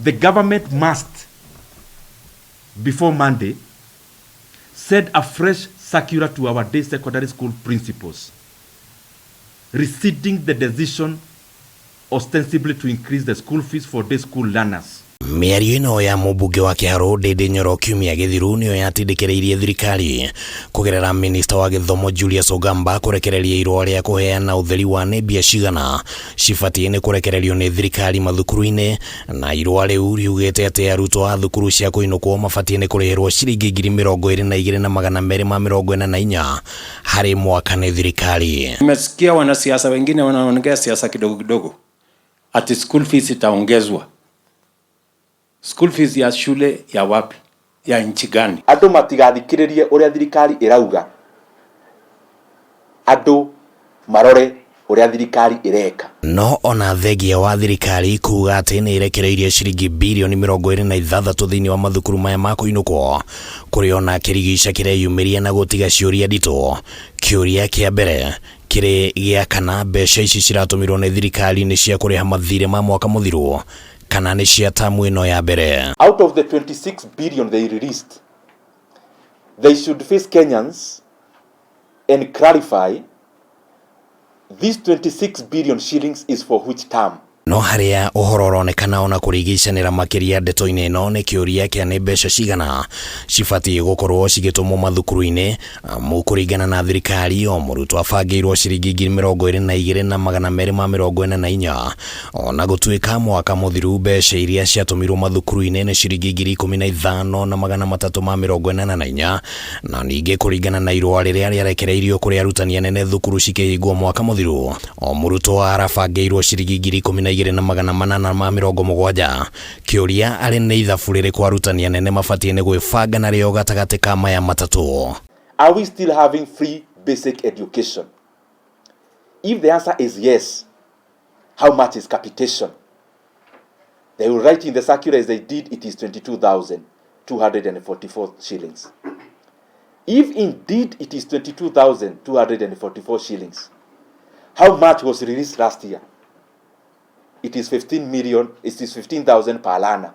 The government must, before Monday, send a fresh circular to our day secondary school principals, rescinding the decision ostensibly to increase the school fees for day school learners. Mĩario ĩno ya mũmbunge wa Kĩharũ Ndindi Nyoro kiumia gĩthiru nĩyo yatindĩkĩrĩirie thirikari kũgerera minista wa gĩthomo Julius Ogamba kũrekereria irũa rĩa kũheana ũtheri wa nĩ mbia cigana cibatie nĩ kũrekererio nĩ thirikari mathukuru-inĩ, na irũa rĩu riugĩte atĩ arutwo a thukuru cia kũinũkwo mabatie nĩ kũrĩhĩrwo ciringi 22,244 harĩ mwaka nĩ thirikari. Nimesikia wanasiasa wengine wanaongea siasa kidogo kidogo ati school fees itaongezwa. School fees ya shule ya wapi? Ya nchi gani? Andu matigathikiririe uria thirikari irauga. Andu marore uria thirikari ireka. No ona thegia wa thirikari kuga atĩ nĩ irekereirie ciringi bilioni 26 thĩinĩ wa mathukuru maya ma kũinũkwo, kũrĩ ona kĩrigica kĩreyumĩria na gũtiga ciũria nditũ. Kĩũria kĩa mbere kĩrĩ gĩa kana mbeca ici ciratũmirwo nĩ thirikari nĩ cia kũrĩha mathirĩ ma mwaka mũthiru kana nĩ cia tamu ĩno ya mbere. Out of the 26 billion they released, they should face Kenyans and clarify these 26 billion shillings is for which term. No haria ũhoro ũronekana ona kũrigicanĩra makĩria ndeto-inĩ ĩno nĩ kĩũria kĩa nĩ mbeca cigana cibatie gũkorwo cigĩtũmwo mathukuru-inĩ kũringana na thirikari. O mũrutwo abangĩirwo ciringi 22,244 ona gũtuĩka mwaka mũthiru mbeca iria ciatũmirwo mathukuru-inĩ nĩ ciringi 15,344, na ningĩ kũringana na irũa rĩrĩa rĩarekereirio kũrĩ arutani anene thukuru cikĩhingwo mwaka mũthiru, o mũrutwo arabangĩirwo ciringi 10,870. Kĩũria arĩ nĩ ithabu rĩrĩkũ arutani anene mabatie nĩ gwĩbanga narĩo gatagatĩ ka maya matatũ. Are we still having free basic education? If the answer is yes, how much is capitation? They will write in the circular as they did, it is 22,244 shillings. If indeed it is 22,244 shillings, how much was released last year? It is 15 million, it is 15,000 per learner.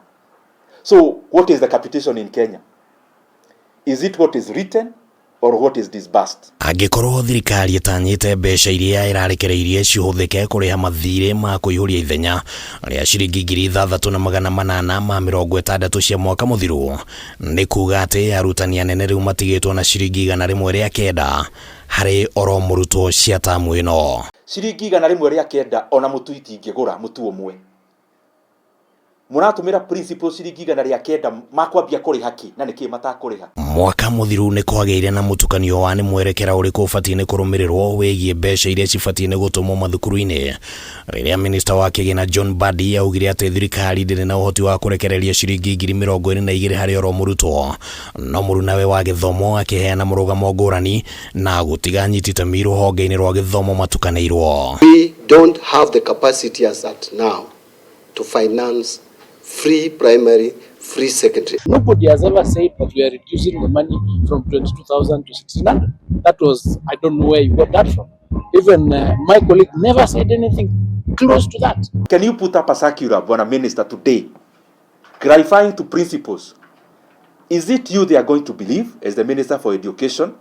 So what is the capitation in Kenya? Is it what is written or what is disbursed? Angĩkorwo thirikari ĩtanyĩte mbeca iria ĩrarekereirie cihũthĩke kũrĩha mathirĩ ma kũihũria ithenya rĩa ciringi 6,860 cia mwaka mũthiru, nĩ kuga atĩ arutani anene rĩu matigĩtwo na ciringi 109 harĩ oro mũrutwo cia tamu ĩno. Ciringi 109 ona mũtu itingĩgũra mũtu ũmwe. Mũratũmĩra principal ciringi 109 makwambia kũrĩha kĩ na nĩkĩ matakũrĩha. Mwaka mũthiru nĩ kwagĩire na mũtukanio wa nĩ mwerekera ũrĩkũ ũbatie nĩ kũrũmĩrĩrwo wĩgiĩ mbeca iria cibatie nĩ gũtũmwo mathukuru-inĩ, rĩrĩa minista wa kĩgĩna John Mbadi augire atĩ thirikari ndĩrĩ na ũhoti wa kũrekereria ciringi 22,000 harĩ oro mũrutwo, no mũrunawe wa gĩthomo akĩheana mũrũgamo ngũrani na gũtiga nyiti itemi rũhonge-inĩ rwa gĩthomo matukanĩirwo. We don't have the capacity as at now to finance free primary, free secondary. Nobody has ever said that we are reducing the money from 22,000 to 1,600. That was, I don't know where you got that from. Even my colleague never said anything close to that. Can you put up a circular, Bwana Minister, today, clarifying to principals, is it you they are going to believe as the Minister for Education?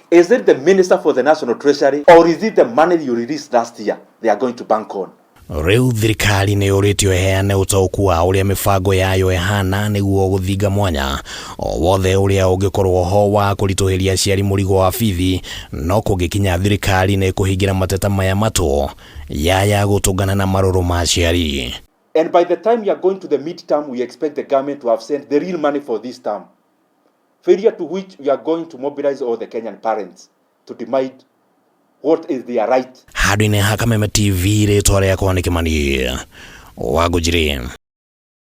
Is it the Minister for the National Treasury? Or is it the money you released last year they are going to bank on? Rĩu thirikari nĩ ũrĩtio ĩheane ũtaũku wa ũrĩa mĩbango yayo ĩhana nĩguo gũthinga mwanya o wothe ũrĩa ũngĩkorwo ho wa kũritũhĩria aciari mũrigo wa bithi, no kũngĩkinya thirikari nĩ kũhingira mateta maya matũ ya gũtũngana na marũrũ ma aciari. And by the time you are going to the mid-term, we expect the government to have sent the real money for this term. Failure to which we are going to mobilize all the Kenyan parents to demand what is their right. Handũ-inĩ ha Kameme TV rĩtwa rĩakwa nĩ Kĩmani Wangũnjiri.